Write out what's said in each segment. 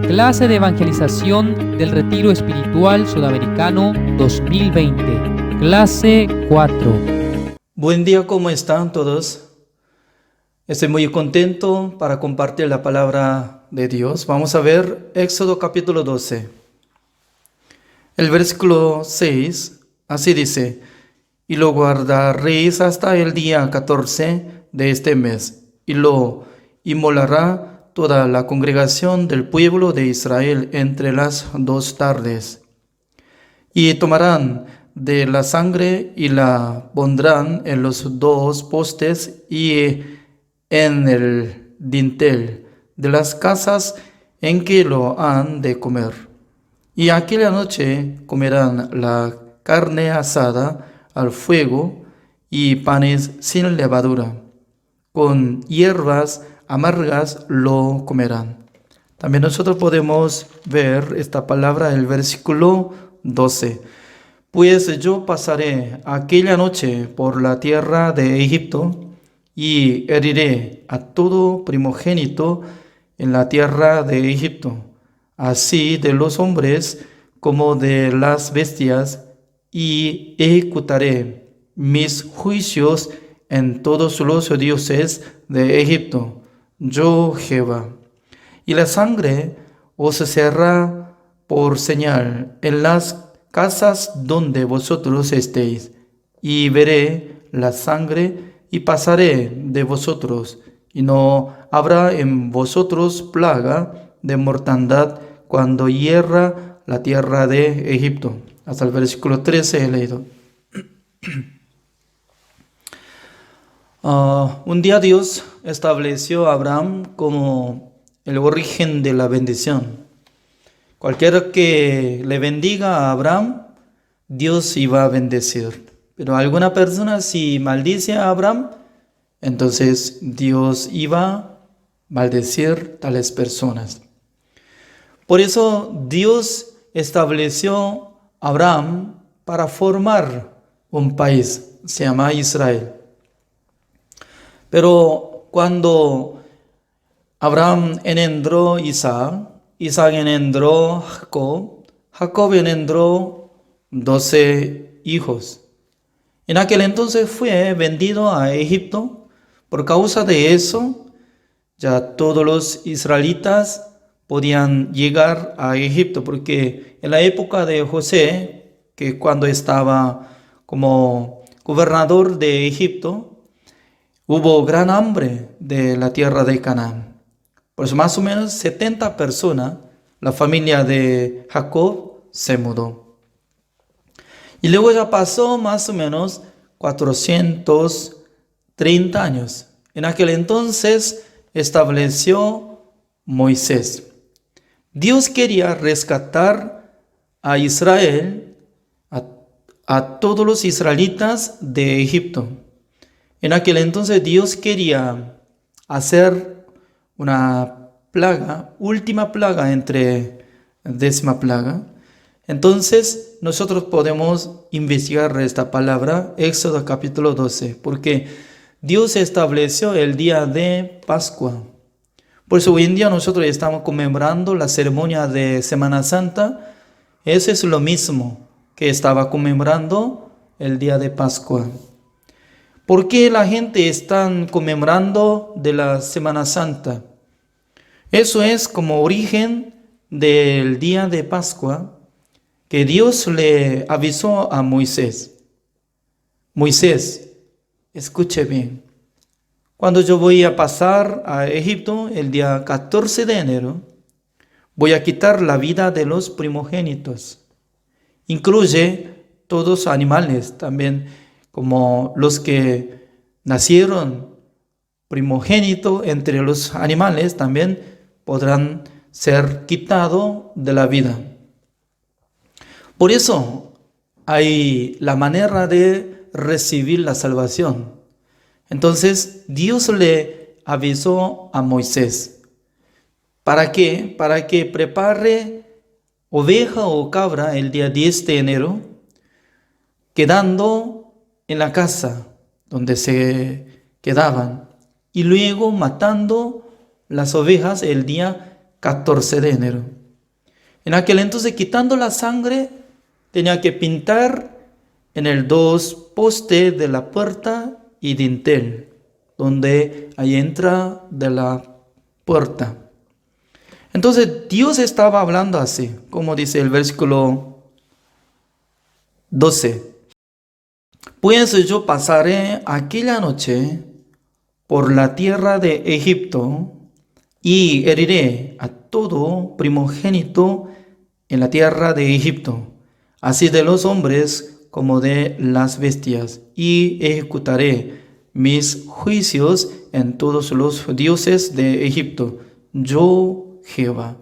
Clase de evangelización del Retiro Espiritual Sudamericano 2020. Clase 4. Buen día, ¿cómo están todos? Estoy muy contento para compartir la palabra de Dios. Vamos a ver Éxodo capítulo 12. El versículo 6, así dice: y lo guardaréis hasta el día 14 de este mes, y lo inmolará toda la congregación del pueblo de Israel entre las 2 tardes. Y tomarán de la sangre y la pondrán en los 2 postes y en el dintel de las casas en que lo han de comer. Y aquella noche comerán la carne asada al fuego y panes sin levadura. Con hierbas amargas lo comerán. También nosotros podemos ver esta palabra en el versículo 12. Pues yo pasaré aquella noche por la tierra de Egipto y heriré a todo primogénito en la tierra de Egipto, así de los hombres como de las bestias, y ejecutaré mis juicios en todos los dioses de Egipto, yo Jehová. Y la sangre os será por señal en las casas donde vosotros estéis, y veré la sangre y pasaré de vosotros, y no habrá en vosotros plaga de mortandad cuando hierra la tierra de Egipto. Hasta el versículo 13 he leído. Un día Dios estableció a Abraham como el origen de la bendición. Cualquiera que le bendiga a Abraham, Dios iba a bendecir. Pero alguna persona si maldice a Abraham, entonces Dios iba a maldecir tales personas. Por eso Dios estableció a Abraham para formar un país, se llama Israel. Pero cuando Abraham engendró Isaac, Isaac engendró Jacob, Jacob engendró 12 hijos. En aquel entonces fue vendido a Egipto. Por causa de eso, ya todos los israelitas podían llegar a Egipto, porque en la época de José, que cuando estaba como gobernador de Egipto, hubo gran hambre de la tierra de Canaán. Por eso más o menos 70 personas, la familia de Jacob, se mudó. Y luego ya pasó más o menos 430 años. En aquel entonces estableció Moisés. Dios quería rescatar a Israel, a todos los israelitas de Egipto. En aquel entonces Dios quería hacer una plaga, última plaga entre 10ª plaga. Entonces nosotros podemos investigar esta palabra, Éxodo capítulo 12, porque Dios estableció el día de Pascua. Por eso hoy en día nosotros estamos conmemorando la ceremonia de Semana Santa. Eso es lo mismo que estaba conmemorando el día de Pascua. ¿Por qué la gente está conmemorando de la Semana Santa? Eso es como origen del día de Pascua, que Dios le avisó a Moisés. Moisés, escuche bien. Cuando yo voy a pasar a Egipto el día 14 de enero, voy a quitar la vida de los primogénitos. Incluye todos los animales, también como los que nacieron primogénito entre los animales, también podrán ser quitados de la vida. Por eso hay la manera de recibir la salvación. Entonces Dios le avisó a Moisés. ¿Para qué? Para que prepare oveja o cabra el día 10 de enero, quedando en la casa donde se quedaban, y luego matando las ovejas el día 14 de enero. En aquel entonces, quitando la sangre, tenía que pintar en el dos postes de la puerta y dintel, donde ahí entra de la puerta. Entonces Dios estaba hablando así, como dice el versículo 12. Pues yo pasaré aquella noche por la tierra de Egipto y heriré a todo primogénito en la tierra de Egipto, así de los hombres como de las bestias, y ejecutaré mis juicios en todos los dioses de Egipto, yo Jehová.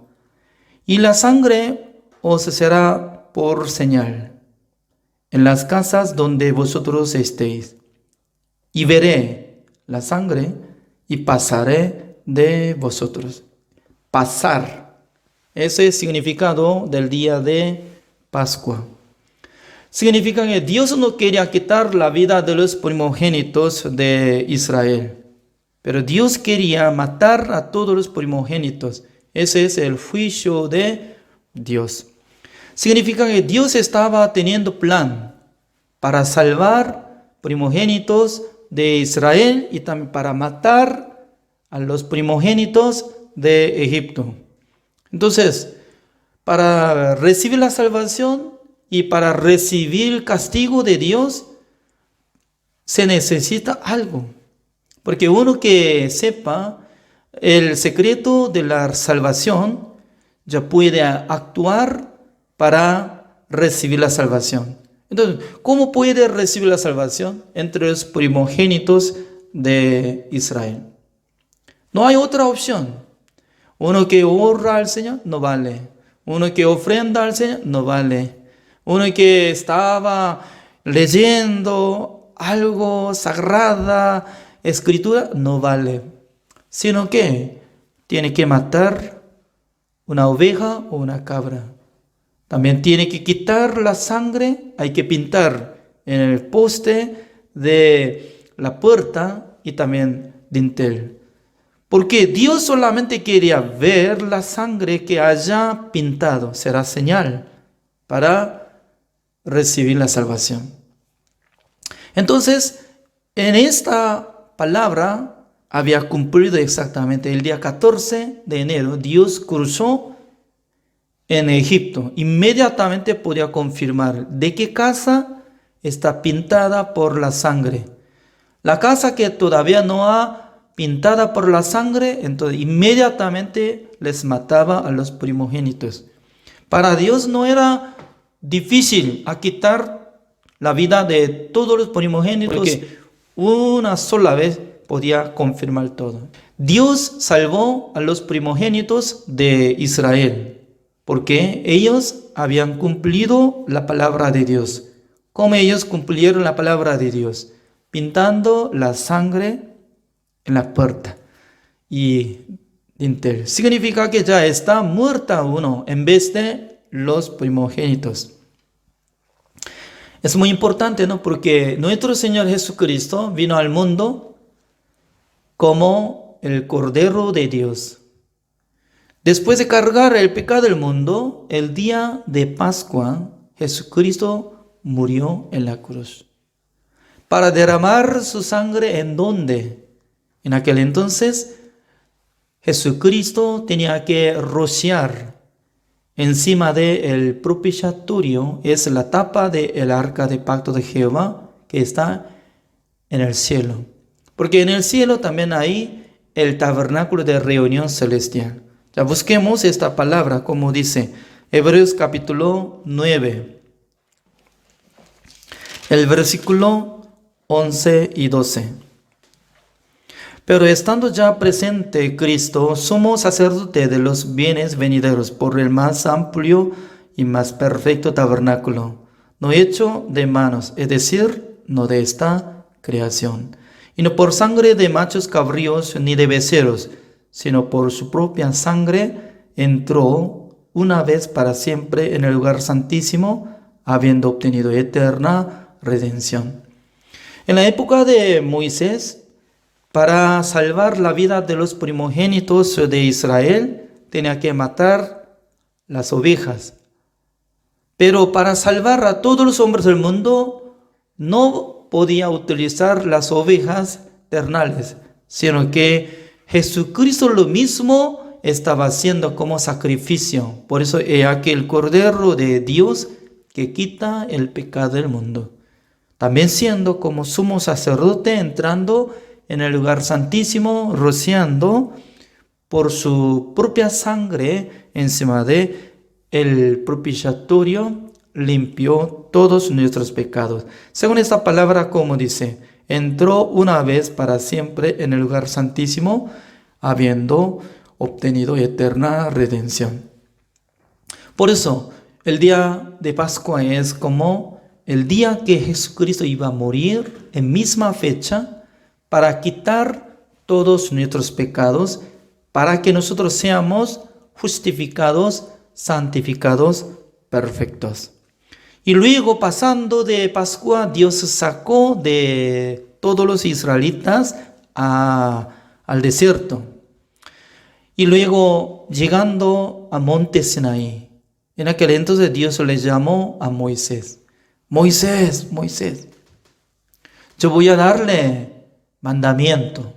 Y la sangre os será por señal en las casas donde vosotros estéis, y veré la sangre y pasaré de vosotros. Pasar, ese es el significado del día de Pascua. Significa que Dios no quería quitar la vida de los primogénitos de Israel, pero Dios quería matar a todos los primogénitos. Ese es el juicio de Dios. Significa que Dios estaba teniendo plan para salvar primogénitos de Israel y también para matar a los primogénitos de Egipto. Entonces, para recibir la salvación y para recibir el castigo de Dios, se necesita algo. Porque uno que sepa el secreto de la salvación, ya puede actuar para recibir la salvación. Entonces, ¿cómo puede recibir la salvación? Entre los primogénitos de Israel. No hay otra opción. Uno que honra al Señor, no vale. Uno que ofrenda al Señor, no vale. Uno que estaba leyendo algo sagrada, escritura, no vale. Sino que tiene que matar una oveja o una cabra. También tiene que quitar la sangre, hay que pintar en el poste de la puerta y también dintel. Porque Dios solamente quería ver la sangre que haya pintado, será señal para recibir la salvación. Entonces, en esta palabra había cumplido exactamente el día 14 de enero, Dios cruzó en Egipto. Inmediatamente podía confirmar de qué casa está pintada por la sangre. La casa que todavía no ha pintada por la sangre, entonces inmediatamente les mataba a los primogénitos. Para Dios no era difícil a quitar la vida de todos los primogénitos, porque una sola vez podía confirmar todo. Dios salvó a los primogénitos de Israel, porque ellos habían cumplido la palabra de Dios. ¿Cómo ellos cumplieron la palabra de Dios? Pintando la sangre en la puerta y dintel. Significa que ya está muerta uno en vez de los primogénitos. Es muy importante, ¿no? Porque nuestro Señor Jesucristo vino al mundo como el Cordero de Dios. Después de cargar el pecado del mundo, el día de Pascua, Jesucristo murió en la cruz. Para derramar su sangre, ¿en dónde? En aquel entonces, Jesucristo tenía que rociar encima del propiciatorio, es la tapa del arca de pacto de Jehová, que está en el cielo. Porque en el cielo también hay el tabernáculo de reunión celestial. Ya busquemos esta palabra, como dice Hebreos capítulo 9, el versículo 11 y 12. Pero estando ya presente Cristo, somos sacerdote de los bienes venideros por el más amplio y más perfecto tabernáculo, no hecho de manos, es decir, no de esta creación, y no por sangre de machos cabríos ni de becerros, sino por su propia sangre entró una vez para siempre en el lugar santísimo, habiendo obtenido eterna redención. En la época de Moisés, para salvar la vida de los primogénitos de Israel, tenía que matar las ovejas. Pero para salvar a todos los hombres del mundo, no podía utilizar las ovejas ternales, sino que Jesucristo lo mismo estaba haciendo como sacrificio. Por eso he aquí el Cordero de Dios que quita el pecado del mundo. También siendo como sumo sacerdote, entrando en el lugar santísimo, rociando por su propia sangre encima de el propiciatorio, limpió todos nuestros pecados. Según esta palabra, como dice, entró una vez para siempre en el lugar santísimo, habiendo obtenido eterna redención. Por eso, el día de Pascua es como el día que Jesucristo iba a morir en misma fecha para quitar todos nuestros pecados, para que nosotros seamos justificados, santificados, perfectos. Y luego, pasando de Pascua, Dios sacó de todos los israelitas al desierto. Y luego, llegando a Monte Sinaí, en aquel entonces Dios le llamó a Moisés. Moisés, Moisés, yo voy a darle mandamiento.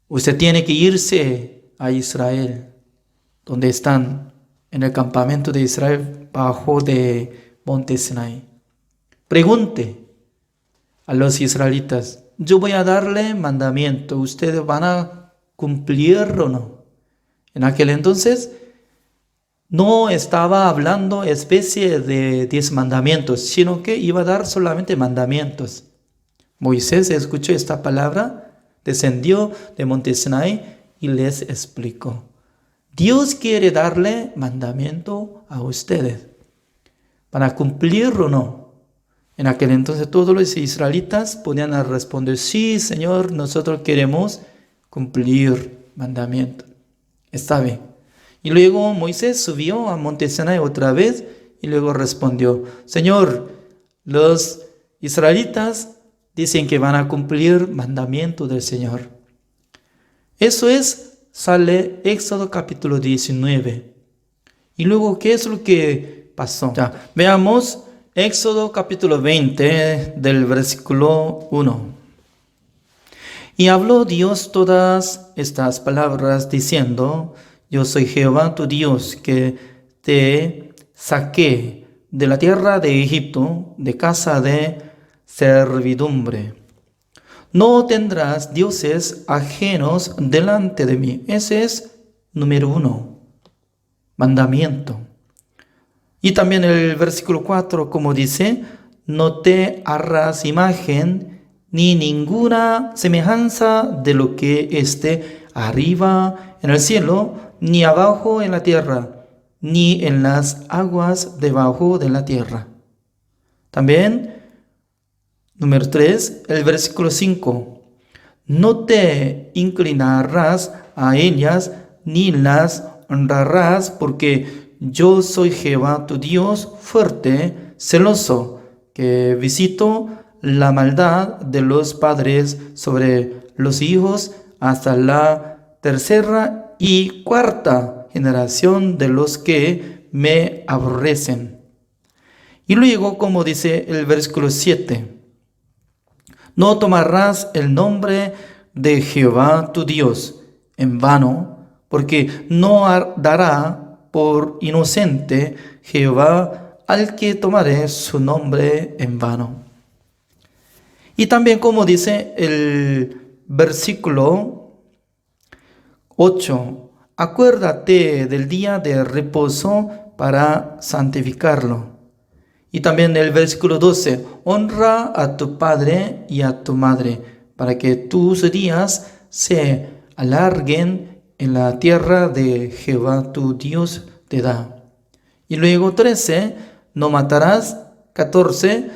Usted tiene que irse a Israel, donde están en el campamento de Israel, bajo de Monte Sinaí. Pregunte a los israelitas, yo voy a darle mandamiento, ¿ustedes van a cumplirlo o no? En aquel entonces no estaba hablando especie de 10 mandamientos, sino que iba a dar solamente mandamientos. Moisés escuchó esta palabra, descendió de Monte Sinaí y les explicó. Dios quiere darle mandamiento a ustedes. ¿Para cumplirlo o no? En aquel entonces todos los israelitas podían responder, sí, Señor, nosotros queremos cumplir mandamiento. Está bien. Y luego Moisés subió a Monte Sinaí otra vez y luego respondió, Señor, los israelitas dicen que van a cumplir mandamiento del Señor. Eso sale Éxodo capítulo 19. Y luego, ¿qué es lo que pasó? Ya, veamos Éxodo capítulo 20 del versículo 1. Y habló Dios todas estas palabras diciendo, yo soy Jehová tu Dios, que te saqué de la tierra de Egipto, de casa de servidumbre. No tendrás dioses ajenos delante de mí. Ese es número 1, mandamiento. Y también el versículo 4, como dice, no te harás imagen ni ninguna semejanza de lo que esté arriba en el cielo, ni abajo en la tierra, ni en las aguas debajo de la tierra. También, número 3, el versículo 5. No te inclinarás a ellas, ni las honrarás, porque yo soy Jehová tu Dios, fuerte, celoso, que visito la maldad de los padres sobre los hijos hasta la tercera y cuarta generación de los que me aborrecen. Y luego, como dice el versículo 7, no tomarás el nombre de Jehová tu Dios en vano, porque no dará por inocente Jehová al que tomare su nombre en vano. Y también, como dice el versículo 8, acuérdate del día de reposo para santificarlo. Y también el versículo 12, honra a tu padre y a tu madre, para que tus días se alarguen en la tierra de Jehová tu Dios te da. Y luego 13, no matarás. 14,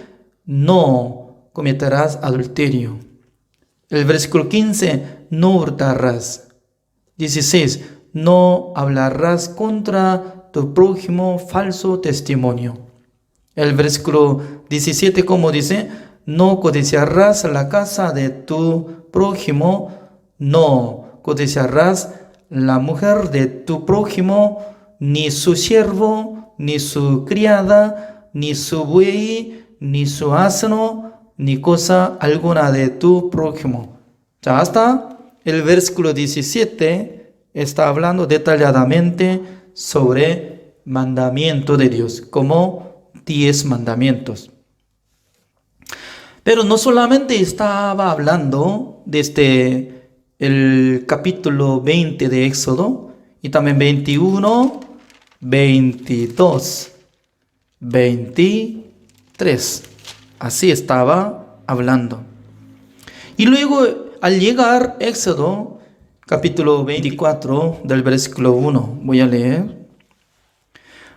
no cometerás adulterio. El versículo 15, no hurtarás. 16, no hablarás contra tu prójimo falso testimonio. El versículo 17, como dice, no codiciarás la casa de tu prójimo, no codiciarás la mujer de tu prójimo, ni su siervo, ni su criada, ni su buey, ni su asno, ni cosa alguna de tu prójimo. Ya hasta el versículo 17 está hablando detalladamente sobre mandamiento de Dios, como 10 mandamientos. Pero no solamente estaba hablando desde el capítulo 20 de Éxodo, y también 21, 22, 23. Así estaba hablando. Y luego, al llegar Éxodo, capítulo 24, del versículo 1, voy a leer.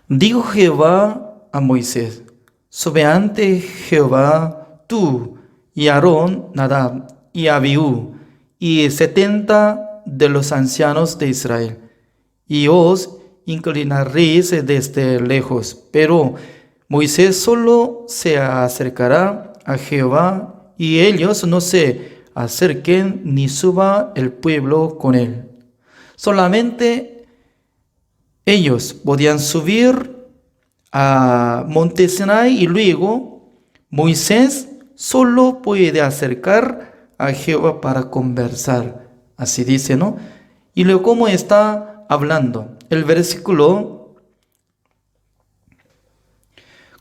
Dijo Jehová a Moisés: sube ante Jehová tú y Aarón, Nadab y Abiú, y 70 de los ancianos de Israel, y os inclinaréis desde lejos. Pero Moisés solo se acercará a Jehová, y ellos no se acerquen ni suba el pueblo con él. Solamente ellos podían subir a Monte Sinai, y luego Moisés solo puede acercar a Jehová para conversar. Así dice, ¿no? Y luego, ¿cómo está hablando? El versículo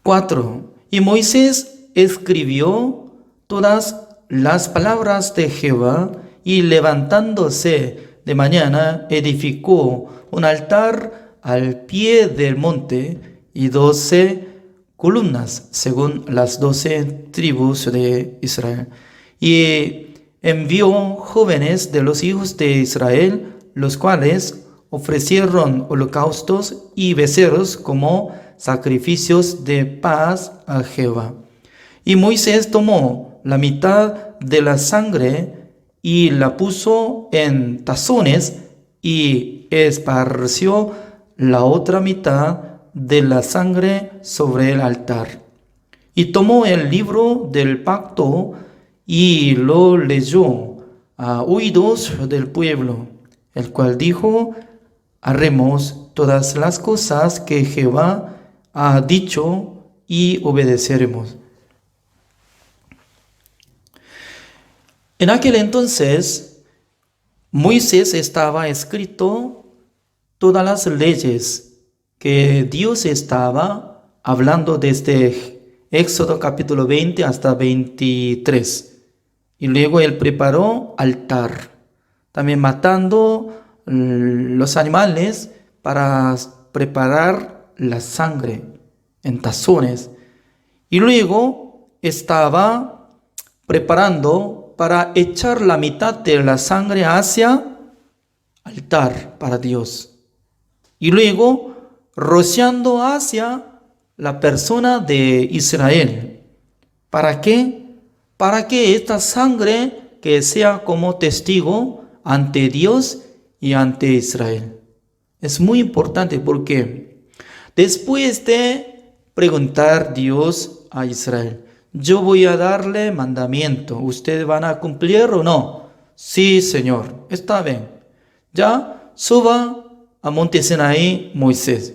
4. Y Moisés escribió todas las palabras de Jehová, y levantándose de mañana, edificó un altar al pie del monte y 12 columnas, según las 12 tribus de Israel. Y envió jóvenes de los hijos de Israel, los cuales ofrecieron holocaustos y becerros como sacrificios de paz a Jehová. Y Moisés tomó la mitad de la sangre y la puso en tazones, y esparció la otra mitad de la sangre sobre el altar. Y tomó el libro del pacto y lo leyó a oídos del pueblo, el cual dijo: haremos todas las cosas que Jehová ha dicho y obedeceremos. En aquel entonces, Moisés estaba escrito todas las leyes que Dios estaba hablando desde Éxodo capítulo 20 hasta 23. Y luego él preparó altar, también matando los animales para preparar la sangre en tazones. Y luego estaba preparando para echar la mitad de la sangre hacia altar para Dios. Y luego rociando hacia la persona de Israel. ¿Para qué? Para que esta sangre que sea como testigo ante Dios y ante Israel. Es muy importante porque después de preguntar Dios a Israel: yo voy a darle mandamiento, ¿ustedes van a cumplir o no? Sí, Señor, está bien. Ya suba a Monte Sinaí Moisés,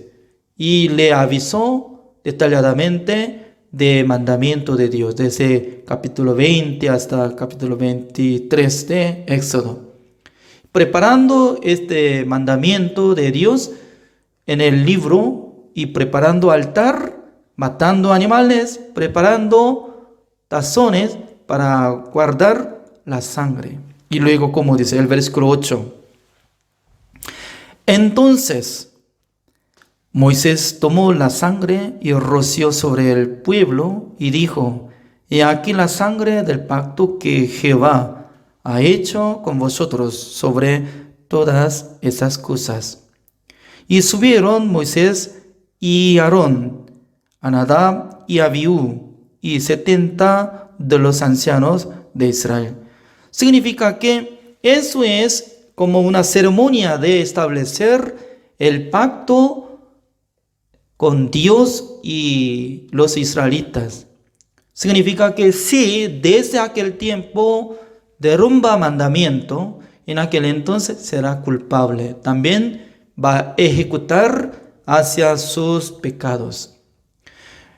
y le avisó detalladamente de mandamiento de Dios, desde capítulo 20 hasta capítulo 23 de Éxodo. Preparando este mandamiento de Dios en el libro, y preparando altar, matando animales, preparando tazones para guardar la sangre. Y luego, como dice el versículo 8, entonces Moisés tomó la sangre y roció sobre el pueblo, y dijo: he aquí la sangre del pacto que Jehová ha hecho con vosotros sobre todas esas cosas. Y subieron Moisés y Aarón a Nadab y Abiú, y 70 de los ancianos de Israel. Significa que eso es como una ceremonia de establecer el pacto con Dios y los israelitas. Significa que si desde aquel tiempo derrumba mandamiento, en aquel entonces será culpable. También va a ejecutar hacia sus pecados.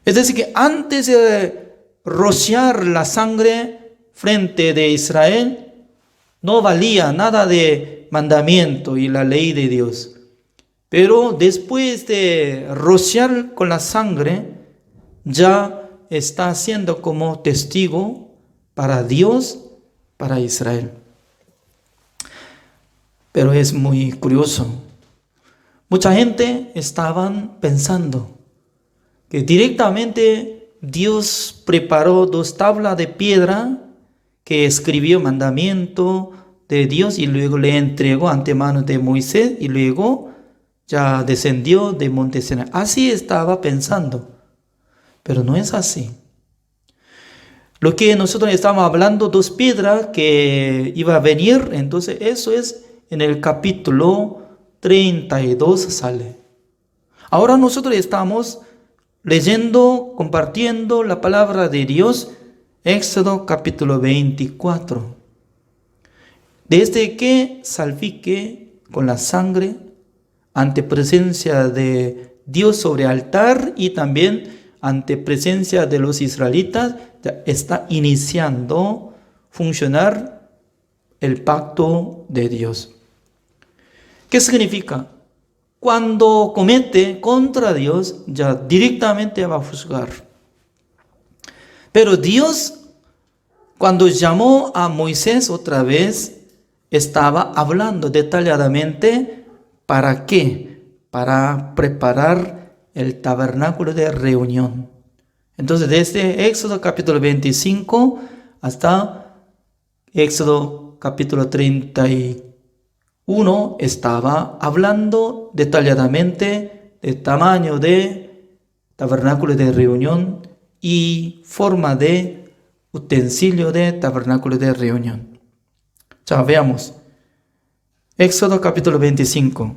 Es decir, que antes de rociar la sangre frente de Israel, no valía nada de mandamiento y la ley de Dios. Pero después de rociar con la sangre, ya está siendo como testigo para Dios, para Israel. Pero es muy curioso. Mucha gente estaban pensando que directamente Dios preparó 2 tablas de piedra que escribió mandamiento de Dios y luego le entregó ante manos de Moisés y luego ya descendió de monte Sinai. Así estaba pensando, pero no es así. Lo que nosotros estamos hablando, 2 piedras que iba a venir, entonces eso es en el capítulo 32 sale. Ahora nosotros estamos leyendo, compartiendo la palabra de Dios, Éxodo capítulo 24. Desde que salpique con la sangre ante presencia de Dios sobre altar y también ante presencia de los israelitas, ya está iniciando funcionar el pacto de Dios. ¿Qué significa? Cuando comete contra Dios, ya directamente va a juzgar. Pero Dios, cuando llamó a Moisés otra vez, estaba hablando detalladamente. ¿Para qué? Para preparar el tabernáculo de reunión. Entonces, desde Éxodo capítulo 25 hasta Éxodo capítulo 31 estaba hablando detalladamente del tamaño de tabernáculo de reunión y forma de utensilio de tabernáculo de reunión. Ya veamos. Éxodo capítulo 25,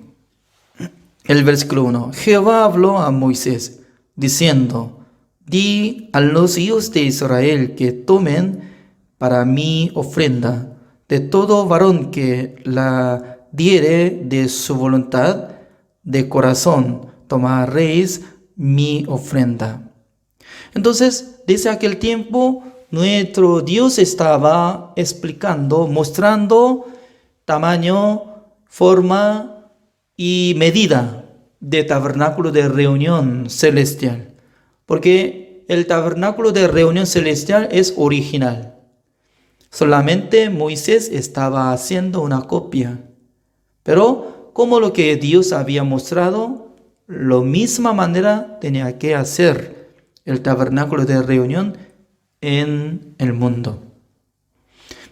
el versículo 1. Jehová habló a Moisés, diciendo: Di a los hijos de Israel que tomen para mí ofrenda de todo varón que la diere de su voluntad de corazón, tomaréis mi ofrenda. Entonces, desde aquel tiempo, nuestro Dios estaba explicando, mostrando tamaño, forma y medida de tabernáculo de reunión celestial. Porque el tabernáculo de reunión celestial es original. Solamente Moisés estaba haciendo una copia. Pero como lo que Dios había mostrado, la misma manera tenía que hacer el tabernáculo de reunión en el mundo.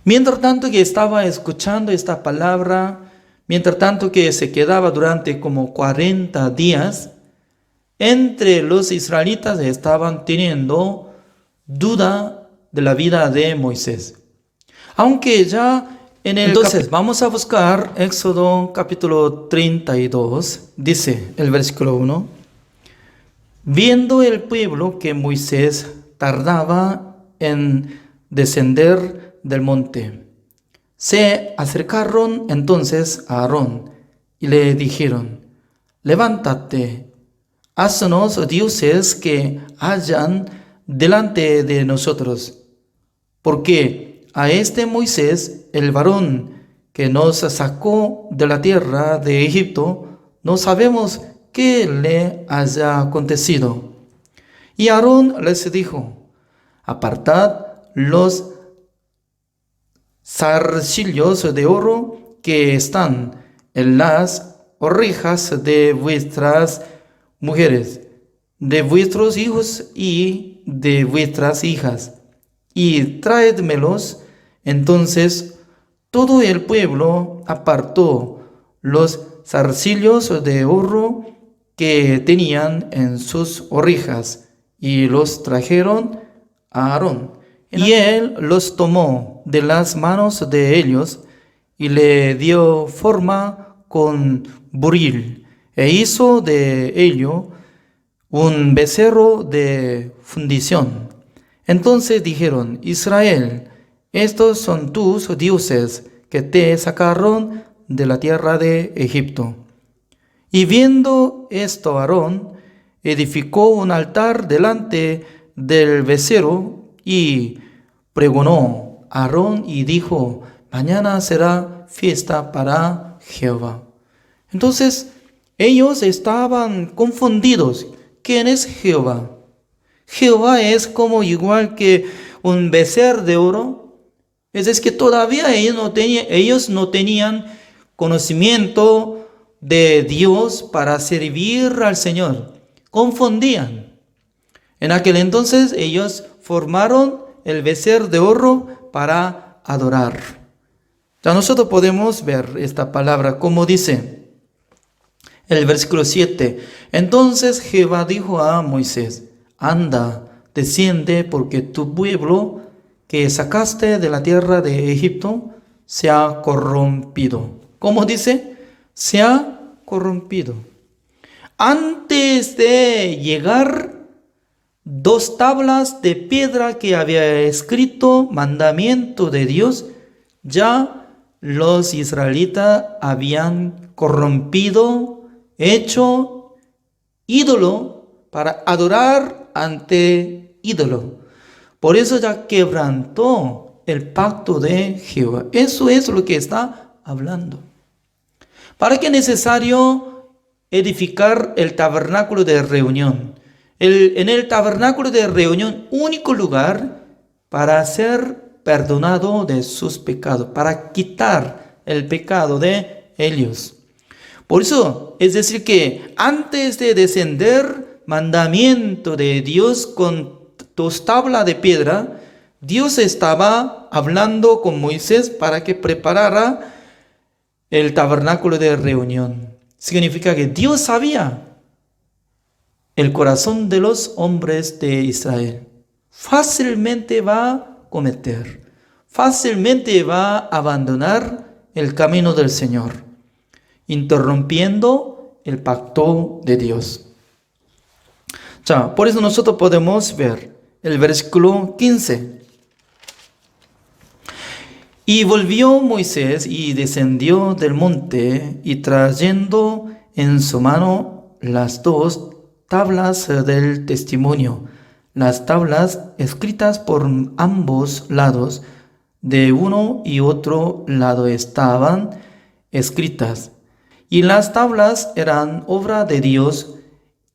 Mientras tanto que estaba escuchando esta palabra, mientras tanto que se quedaba durante como 40 días, entre los israelitas estaban teniendo duda de la vida de Moisés. Aunque ya en el Entonces, vamos a buscar Éxodo capítulo 32, dice el versículo 1. Viendo el pueblo que Moisés tardaba en descender del monte, se acercaron entonces a Aarón y le dijeron: Levántate, haznos dioses que hayan delante de nosotros, porque a este Moisés, el varón que nos sacó de la tierra de Egipto, no sabemos qué le haya acontecido. Y Aarón les dijo: Apartad los zarcillos de oro que están en las orejas de vuestras mujeres, de vuestros hijos y de vuestras hijas, y traédmelos. Entonces todo el pueblo apartó los zarcillos de oro que tenían en sus orejas y los trajeron a Aarón. Y él los tomó de las manos de ellos y le dio forma con buril, e hizo de ello un becerro de fundición. Entonces dijeron: Israel, estos son tus dioses que te sacaron de la tierra de Egipto. Y viendo esto, Aarón edificó un altar delante del becerro y pregonó Aarón y dijo: mañana será fiesta para Jehová. Entonces ellos estaban confundidos. ¿Quién es Jehová? Jehová es como igual que un becerro de oro. Es decir, que todavía ellos no tenían conocimiento de Dios para servir al Señor. Confundían. En aquel entonces ellos formaron el becerro de oro para adorar. Ya nosotros podemos ver esta palabra como dice el versículo 7. Entonces Jehová dijo a Moisés: anda, desciende, porque tu pueblo que sacaste de la tierra de Egipto se ha corrompido. ¿Cómo dice? Se ha corrompido. Antes de llegar, 2 tablas de piedra que había escrito mandamiento de Dios, ya los israelitas habían corrompido, hecho ídolo para adorar ante ídolo. Por eso ya quebrantó el pacto de Jehová. Eso es lo que está hablando. ¿Para qué es necesario edificar el tabernáculo de reunión? En el tabernáculo de reunión, único lugar para ser perdonado de sus pecados, para quitar el pecado de ellos. Por eso, es decir que antes de descender mandamiento de Dios con 2 tablas de piedra, Dios estaba hablando con Moisés para que preparara el tabernáculo de reunión. Significa que Dios sabía el corazón de los hombres de Israel. Fácilmente va a cometer, fácilmente va a abandonar el camino del Señor, interrumpiendo el pacto de Dios. Ya, por eso nosotros podemos ver el versículo 15. Y volvió Moisés y descendió del monte, y trayendo en su mano las 2 tablas del testimonio, las tablas escritas por ambos lados, de uno y otro lado estaban escritas. Y las tablas eran obra de Dios,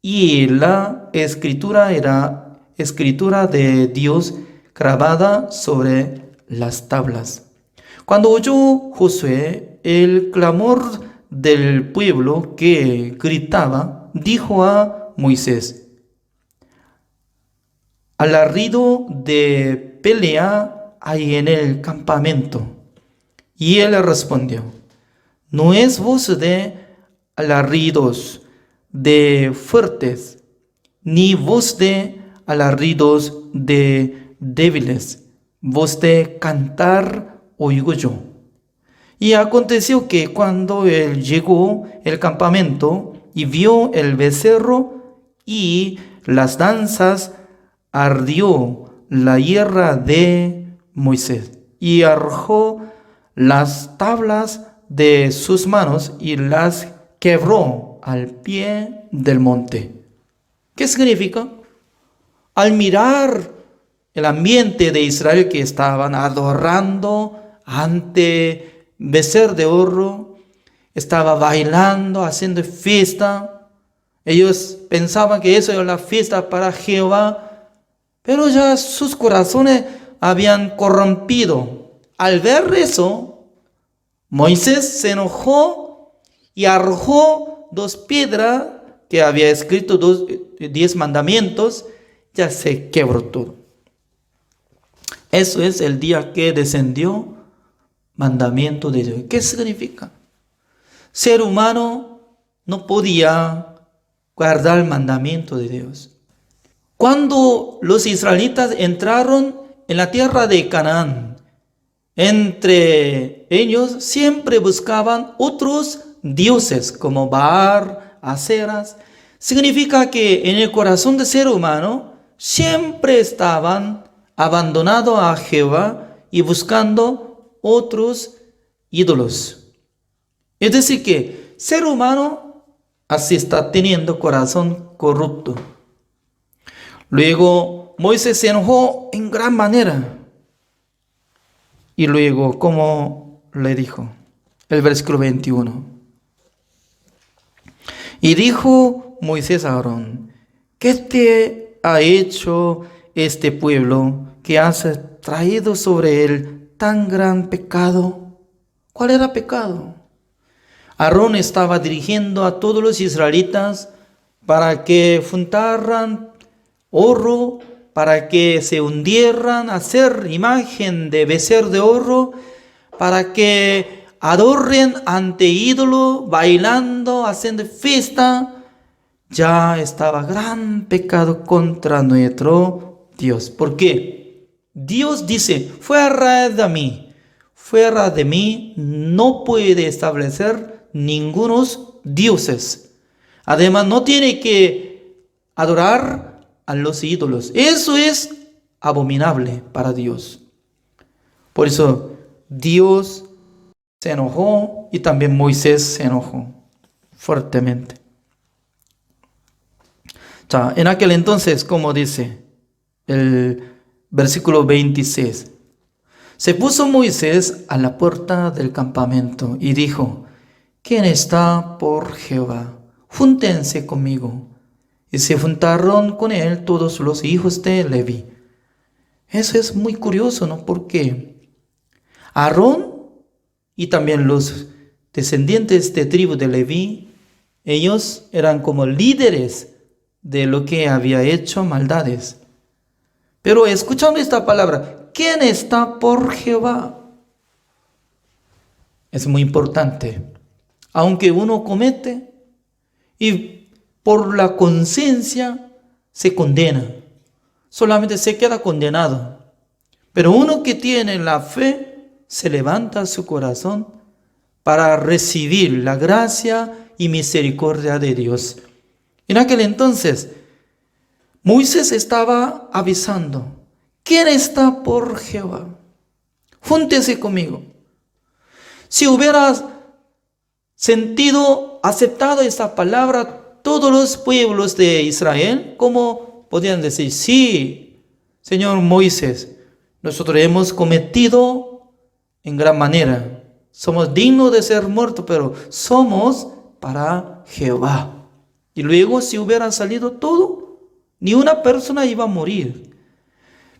y la escritura era escritura de Dios grabada sobre las tablas. Cuando oyó Josué el clamor del pueblo que gritaba, dijo a Moisés: alarido de pelea hay en el campamento. Y él respondió: no es voz de alaridos de fuertes, ni voz de alaridos de débiles, voz de cantar oigo yo. Y aconteció que cuando él llegó al campamento y vio el becerro y las danzas, ardió la ira de Moisés y arrojó las tablas de sus manos y las quebró al pie del monte. ¿Qué significa? Al mirar el ambiente de Israel, que estaban adorando ante becerro de oro, estaba bailando, haciendo fiesta. Ellos pensaban que eso era la fiesta para Jehová, pero ya sus corazones habían corrompido. Al ver eso, Moisés se enojó y arrojó 2 piedras que había escrito 10 mandamientos, ya se quebró todo. Eso es el día que descendió mandamiento de Dios. ¿Qué significa? Ser humano no podía guardar el mandamiento de Dios. Cuando los israelitas entraron en la tierra de Canaán, entre ellos siempre buscaban otros dioses como Baal, Aseras. Significa que en el corazón del ser humano siempre estaban abandonados a Jehová y buscando otros ídolos. Es decir que ser humano así está teniendo corazón corrupto. Luego Moisés se enojó en gran manera. Y luego, ¿cómo le dijo? El versículo 21. Y dijo Moisés a Aarón: ¿qué te ha hecho este pueblo que has traído sobre él tan gran pecado? ¿Cuál era pecado? Aarón estaba dirigiendo a todos los israelitas para que juntaran oro, para que se hundieran, hacer imagen de becerro de oro, para que adoren ante ídolo, bailando, haciendo fiesta. Ya estaba gran pecado contra nuestro Dios. ¿Por qué? Dios dice: fuera de mí no puede establecer ningunos dioses. Además, no tiene que adorar a los ídolos. Eso es abominable para Dios. Por eso Dios se enojó y también Moisés se enojó fuertemente. En aquel entonces, como dice el versículo 26, se puso Moisés a la puerta del campamento y dijo: ¿quién está por Jehová? Júntense conmigo. Y se juntaron con él todos los hijos de Leví. Eso es muy curioso, ¿no? Porque Aarón y también los descendientes de tribu de Leví, ellos eran como líderes de lo que había hecho maldades. Pero escuchando esta palabra, ¿quién está por Jehová? Es muy importante. Aunque uno comete y por la conciencia se condena, solamente se queda condenado. Pero uno que tiene la fe se levanta su corazón para recibir la gracia y misericordia de Dios. En aquel entonces, Moisés estaba avisando: ¿quién está por Jehová? Júntese conmigo. Si hubieras aceptado esta palabra, todos los pueblos de Israel, ¿cómo podían decir? Sí, Señor Moisés, nosotros hemos cometido en gran manera. Somos dignos de ser muertos, pero somos para Jehová. Y luego, si hubiera salido todo, ni una persona iba a morir.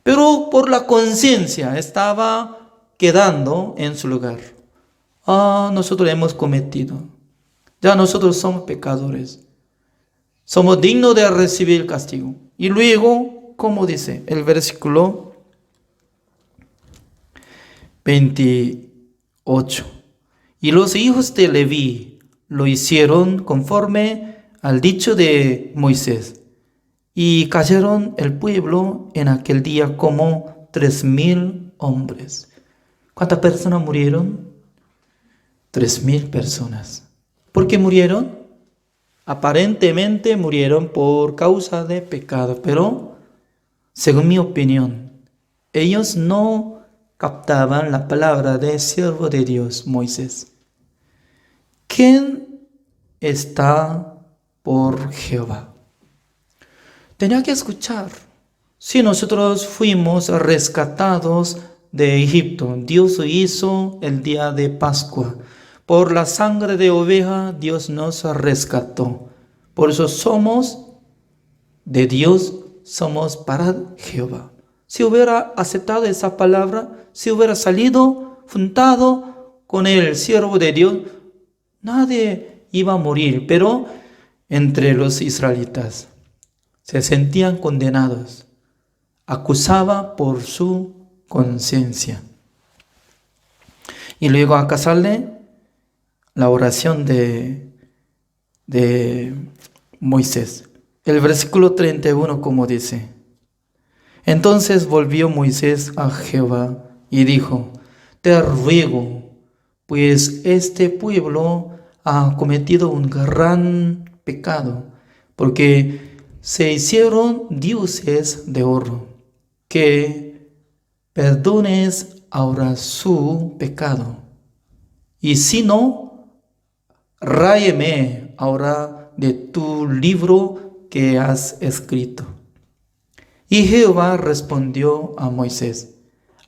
Pero por la conciencia estaba quedando en su lugar. Nosotros hemos cometido. Ya nosotros somos pecadores. Somos dignos de recibir el castigo. Y luego, como dice el versículo 28. Y los hijos de Leví lo hicieron conforme al dicho de Moisés. Y cayeron el pueblo en aquel día como 3,000 hombres. ¿Cuántas personas murieron? 3,000 personas. ¿Por qué murieron? Aparentemente murieron por causa de pecado, pero según mi opinión, ellos no captaban la palabra del siervo de Dios, Moisés. ¿Quién está por Jehová? Tenía que escuchar. Si nosotros fuimos rescatados de Egipto, Dios hizo el día de Pascua. Por la sangre de oveja, Dios nos rescató. Por eso somos de Dios, somos para Jehová. Si hubiera aceptado esa palabra, si hubiera salido juntado con el siervo de Dios, nadie iba a morir. Pero entre los israelitas se sentían condenados, acusaba por su conciencia. Y luego acá sale la oración de Moisés. El versículo 31 como dice: entonces volvió Moisés a Jehová y dijo: te ruego, pues este pueblo ha cometido un gran pecado, porque se hicieron dioses de oro, que perdones ahora su pecado. Y si no, ráyeme ahora de tu libro que has escrito. Y Jehová respondió a Moisés: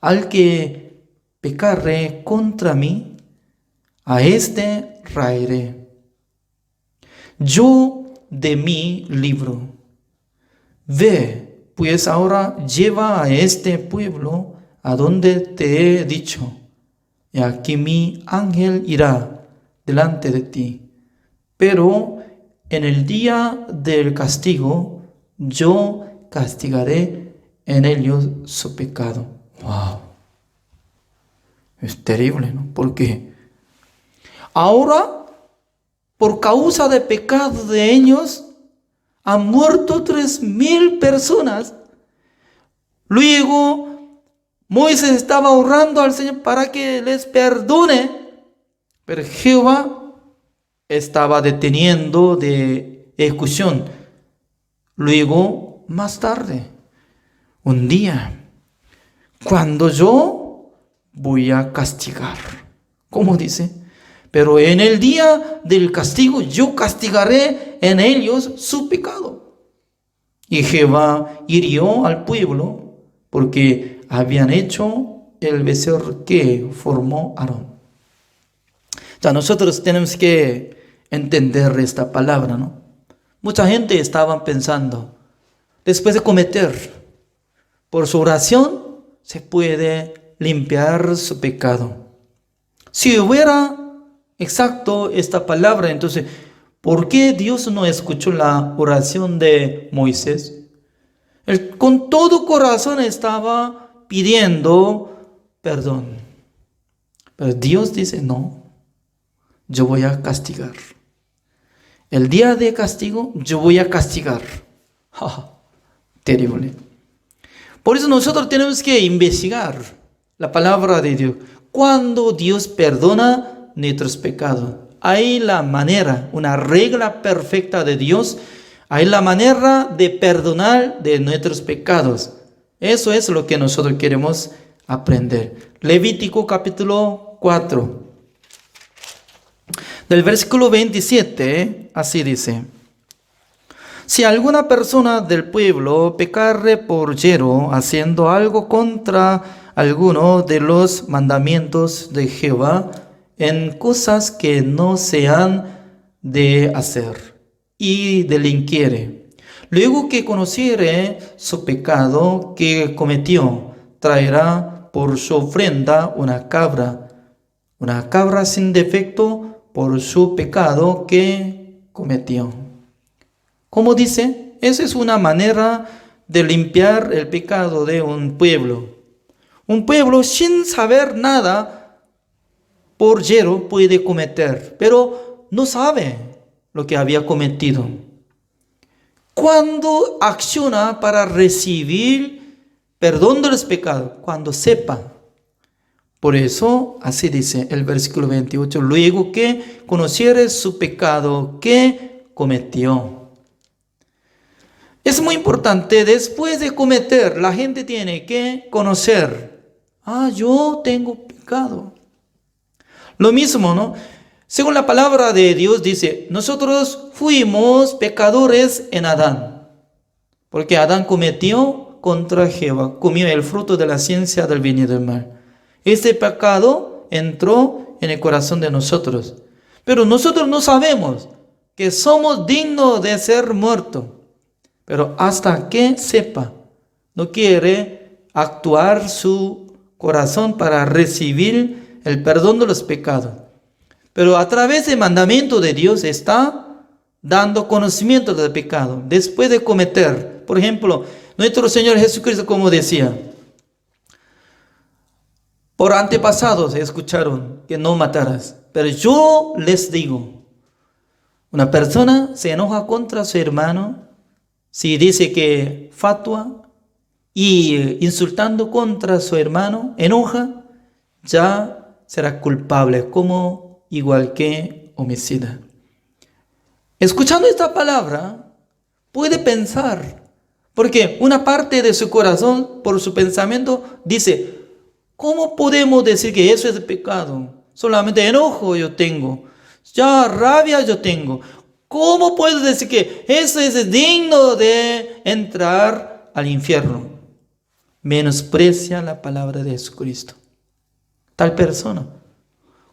al que pecare contra mí, a éste raeré yo de mi libro. Ve, pues ahora lleva a este pueblo a donde te he dicho, y aquí mi ángel irá delante de ti. Pero en el día del castigo, yo castigaré en ellos su pecado. ¡Wow! Es terrible, ¿no? Porque ahora, por causa del pecado de ellos, han muerto 3,000 personas. Luego, Moisés estaba orando al Señor para que les perdone, pero Jehová estaba deteniendo de ejecución. Luego, más tarde, un día, cuando yo voy a castigar, ¿cómo dice? Pero en el día del castigo yo castigaré en ellos su pecado. Y Jehová hirió al pueblo porque habían hecho el becerro que formó Aarón. O sea, nosotros tenemos que entender esta palabra, ¿no? Mucha gente estaba pensando, después de cometer, por su oración se puede limpiar su pecado. Si hubiera exacto esta palabra, entonces, ¿por qué Dios no escuchó la oración de Moisés? Él con todo corazón estaba pidiendo perdón. Pero Dios dice, no, yo voy a castigar. El día de castigo, yo voy a castigar. Terrible. Por eso nosotros tenemos que investigar la palabra de Dios. Cuando Dios perdona nuestros pecados, hay la manera, una regla perfecta de Dios. Hay la manera de perdonar de nuestros pecados. Eso es lo que nosotros queremos aprender. Levítico capítulo 4. Del versículo 27, así dice: si alguna persona del pueblo pecare por yerro, haciendo algo contra alguno de los mandamientos de Jehová, en cosas que no se han de hacer, y delinquiere, luego que conociere su pecado que cometió, traerá por su ofrenda una cabra sin defecto por su pecado que cometió. ¿Cómo dice? Esa es una manera de limpiar el pecado de un pueblo. Un pueblo sin saber nada por yerro puede cometer, pero no sabe lo que había cometido. Cuando acciona para recibir perdón de los pecados, cuando sepa. Por eso, así dice el versículo 28, luego que conociere su pecado que cometió. Es muy importante, después de cometer, la gente tiene que conocer, yo tengo pecado. Lo mismo, ¿no? Según la palabra de Dios dice, nosotros fuimos pecadores en Adán, porque Adán cometió contra Jehová, comió el fruto de la ciencia del bien y del mal. Este pecado entró en el corazón de nosotros, pero nosotros no sabemos que somos dignos de ser muertos. Pero hasta que sepa, no quiere actuar su corazón para recibir el perdón de los pecados. Pero a través del mandamiento de Dios está dando conocimiento del pecado. Después de cometer, por ejemplo, nuestro Señor Jesucristo, como decía, por antepasados escucharon que no matarás. Pero yo les digo, una persona se enoja contra su hermano, si dice que fatua y insultando contra su hermano, enoja, ya será culpable, como igual que homicida. Escuchando esta palabra, puede pensar, porque una parte de su corazón, por su pensamiento, dice, ¿cómo podemos decir que eso es pecado? Solamente enojo yo tengo, ya rabia yo tengo. ¿Cómo puedo decir que eso es digno de entrar al infierno? Menosprecia la palabra de Jesucristo. Tal persona,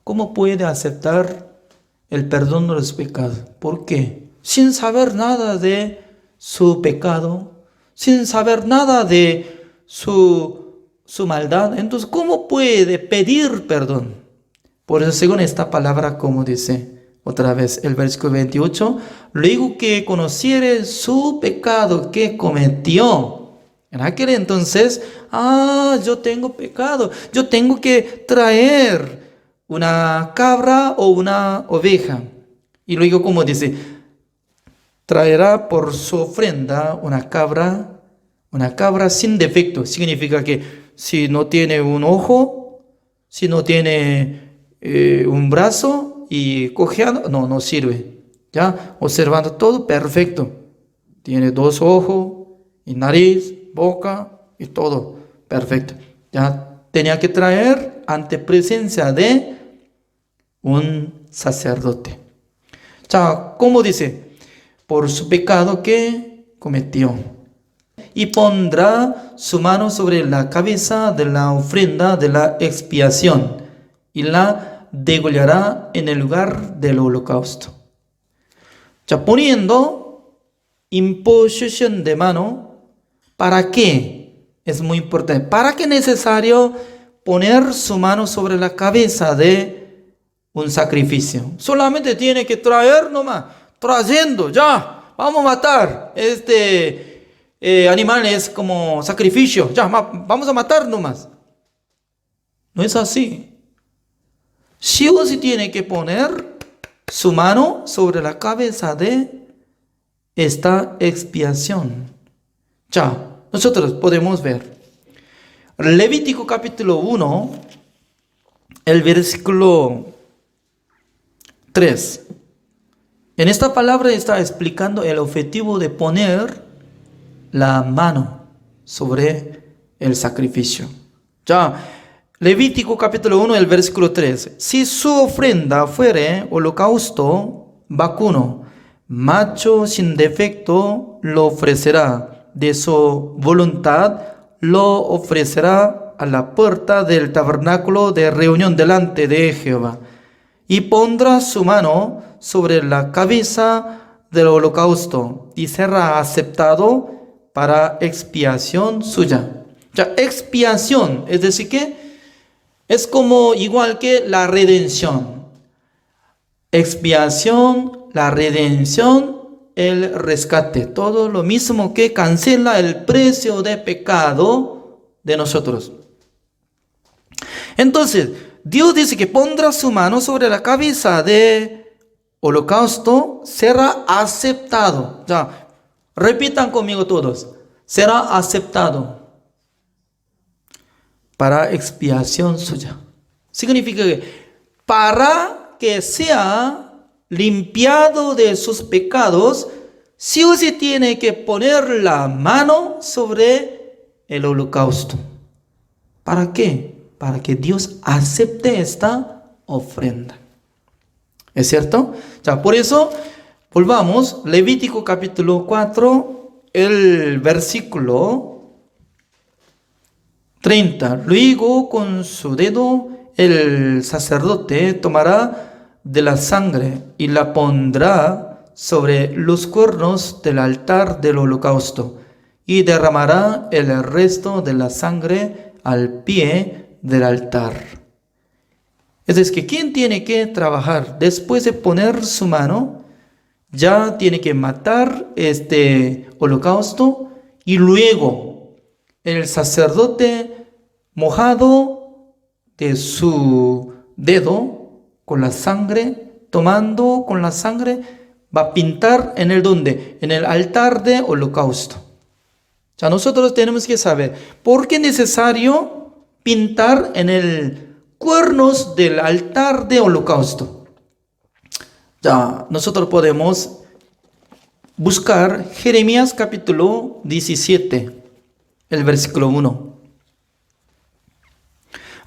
¿cómo puede aceptar el perdón de los pecados? ¿Por qué? Sin saber nada de su pecado, sin saber nada de su maldad. Entonces, ¿cómo puede pedir perdón? Por eso, según esta palabra, como dice otra vez el versículo 28, luego que conociere su pecado que cometió. En aquel entonces, yo tengo pecado, yo tengo que traer una cabra o una oveja. Y luego, como dice, traerá por su ofrenda una cabra sin defecto. Significa que si no tiene un ojo, si no tiene un brazo y cojeando, no sirve. Ya, observando todo perfecto. Tiene 2 ojos y nariz, boca y todo perfecto. Ya tenía que traer ante presencia de un sacerdote. Ya, ¿cómo dice? Por su pecado que cometió. Y pondrá su mano sobre la cabeza de la ofrenda de la expiación y la degollará en el lugar del holocausto. Ya, poniendo imposición de mano, ¿para qué? Es muy importante. ¿Para qué es necesario poner su mano sobre la cabeza de un sacrificio? Solamente tiene que traer nomás, trayendo, ya, vamos a matar animal, es como sacrificio, ya, vamos a matar nomás. No es así. Sí o sí tiene que poner su mano sobre la cabeza de esta expiación. Ya, nosotros podemos ver Levítico capítulo 1, el versículo 3. En esta palabra está explicando el objetivo de poner la mano sobre el sacrificio. Ya, Levítico capítulo 1, el versículo 3. Si su ofrenda fuere holocausto vacuno, macho sin defecto, lo ofrecerá. De su voluntad lo ofrecerá a la puerta del tabernáculo de reunión delante de Jehová. Y pondrá su mano sobre la cabeza del holocausto y será aceptado para expiación suya. Ya, expiación, es decir que es como igual que la redención. Expiación, la redención, el rescate. Todo lo mismo que cancela el precio de pecado de nosotros. Entonces, Dios dice que pondrá su mano sobre la cabeza de holocausto, será aceptado. Ya, repitan conmigo todos. Será aceptado para expiación suya. Significa que para que sea limpiado de sus pecados, sí o sí tiene que poner la mano sobre el holocausto. ¿Para qué? Para que Dios acepte esta ofrenda. ¿Es cierto? Ya, por eso, volvamos, Levítico capítulo 4, el versículo 30. Luego con su dedo el sacerdote tomará de la sangre y la pondrá sobre los cuernos del altar del holocausto y derramará el resto de la sangre al pie del altar. Es decir, ¿quién tiene que trabajar? Después de poner su mano, ya tiene que matar este holocausto y luego el sacerdote mojado de su dedo con la sangre, tomando con la sangre, va a pintar en el donde, en el altar de holocausto. O sea, nosotros tenemos que saber por qué es necesario pintar en el cuernos del altar de holocausto. Ya, nosotros podemos buscar Jeremías capítulo 17. El versículo 1.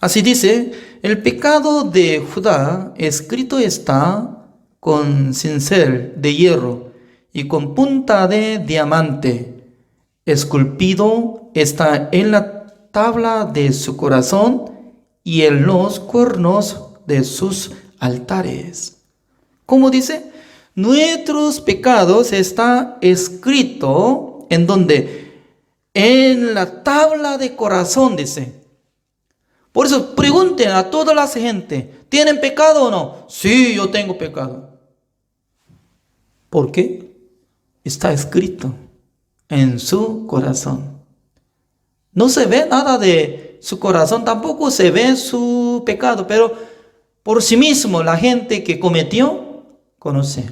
Así dice: el pecado de Judá escrito está con cincel de hierro y con punta de diamante. Esculpido está en la tabla de su corazón y en los cuernos de sus altares. ¿Cómo dice? Nuestros pecados está escrito en donde, en la tabla de corazón, dice. Por eso pregunten a toda la gente, ¿tienen pecado o no? Sí, yo tengo pecado. ¿Por qué? Está escrito en su corazón. No se ve nada de su corazón, tampoco se ve su pecado, pero por sí mismo la gente que cometió, conoce.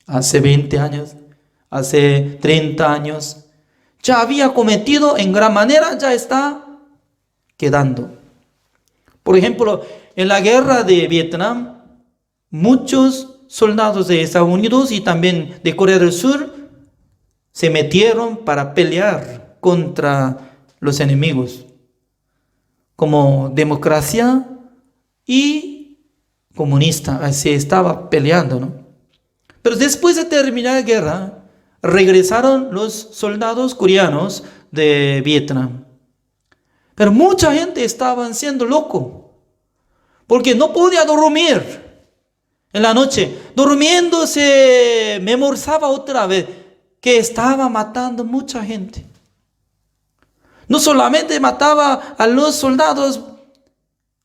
Hace 20 años, hace 30 años, ya había cometido en gran manera, ya está quedando. Por ejemplo, en la guerra de Vietnam, muchos soldados de Estados Unidos y también de Corea del Sur se metieron para pelear contra los enemigos, como democracia y comunista, se estaba peleando, ¿no? Pero después de terminar la guerra, regresaron los soldados coreanos de Vietnam. Pero mucha gente estaba siendo loco, porque no podía dormir en la noche. Durmiendo se memorizaba otra vez que estaba matando mucha gente. No solamente mataba a los soldados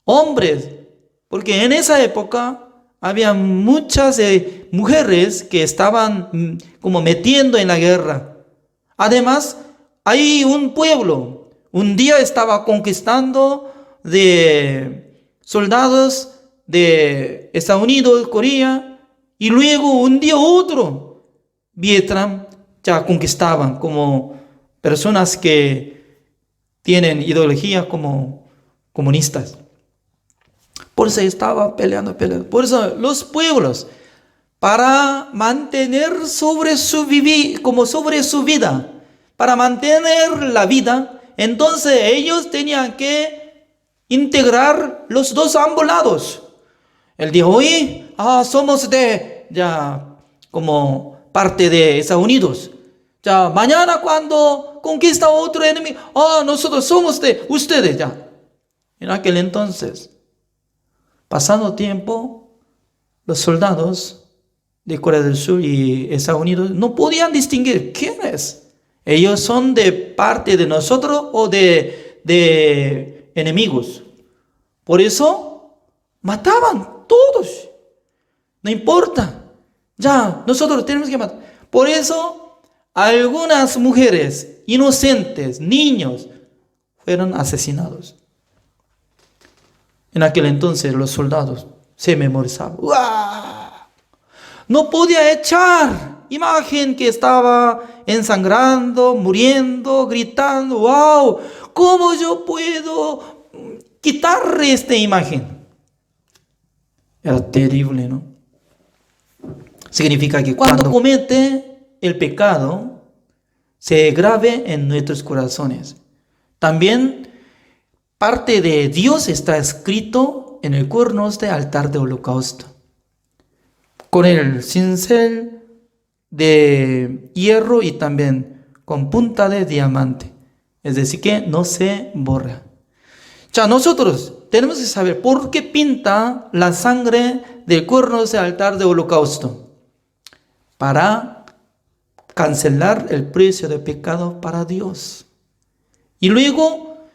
hombres, porque en esa época había muchas mujeres que estaban como metiendo en la guerra. Además, hay un pueblo, un día estaba conquistando de soldados de Estados Unidos, Corea, y luego un día otro, Vietnam ya conquistaban como personas que tienen ideología como comunistas. Por eso estaba peleando. Por eso los pueblos, para mantener sobre su vida, para mantener la vida, entonces ellos tenían que integrar los dos ambos lados. Él dijo, oye, somos ya como parte de Estados Unidos. Ya mañana cuando conquista otro enemigo, nosotros somos de ustedes ya. En aquel entonces, pasando tiempo, los soldados de Corea del Sur y Estados Unidos no podían distinguir quién es. Ellos son de parte de nosotros o de enemigos. Por eso mataban todos. No importa. Ya, nosotros tenemos que matar. Por eso algunas mujeres inocentes, niños, fueron asesinados. En aquel entonces los soldados se memorizaban. ¡Uah! No podía echar imagen que estaba ensangrando, muriendo, gritando. ¡Wow! ¿Cómo yo puedo quitar esta imagen? Era terrible, ¿no? Significa que cuando comete el pecado, se grave en nuestros corazones. También parte de Dios está escrito en el cuernos de altar de holocausto, con el cincel de hierro y también con punta de diamante. Es decir, que no se borra. Ya nosotros tenemos que saber por qué pinta la sangre del cuernos de altar de holocausto. Para cancelar el precio de pecado para Dios. Y luego,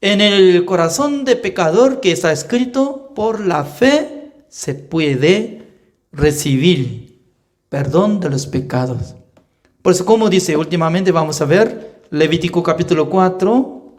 en el corazón de pecador que está escrito, por la fe se puede recibir perdón de los pecados. Por eso, como dice, últimamente vamos a ver Levítico capítulo 4,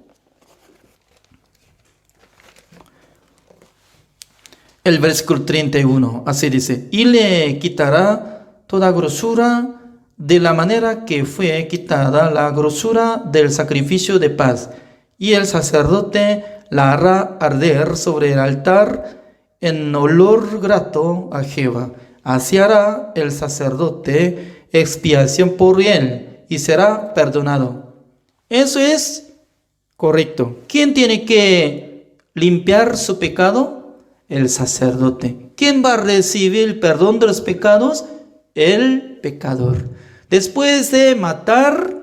el versículo 31, así dice, y le quitará toda grosura de la manera que fue quitada la grosura del sacrificio de paz, y el sacerdote la hará arder sobre el altar en olor grato a Jehová. Así hará el sacerdote expiación por él y será perdonado. Eso es correcto. ¿Quién tiene que limpiar su pecado? el sacerdote. ¿Quién va a recibir el perdón de los pecados? El pecador. Después de matar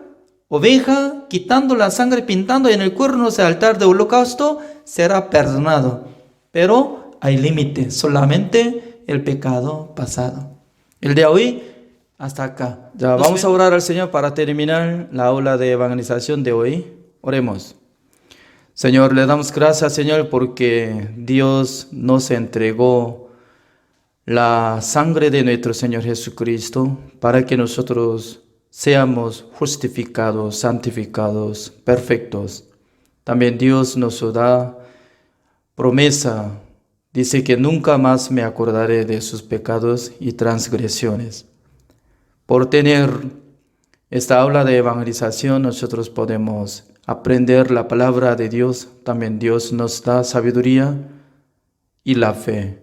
oveja, quitando la sangre, pintando en el cuerno del altar de holocausto, será perdonado. Pero hay límite, solamente el pecado pasado. El de hoy, hasta acá. Ya vamos a orar al Señor para terminar la aula de evangelización de hoy. Oremos. Señor, le damos gracias, Señor, porque Dios nos entregó la sangre de nuestro Señor Jesucristo para que nosotros seamos justificados, santificados, perfectos. También Dios nos da promesa. Dice que nunca más me acordaré de sus pecados y transgresiones. Por tener esta aula de evangelización, nosotros podemos aprender la palabra de Dios. También Dios nos da sabiduría y la fe.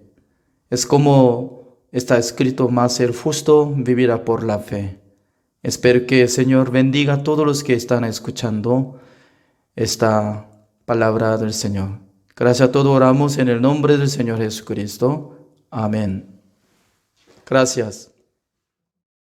Es como está escrito, más el justo vivirá por la fe. Espero que el Señor bendiga a todos los que están escuchando esta palabra del Señor. Gracias a todos, oramos en el nombre del Señor Jesucristo. Amén. Gracias.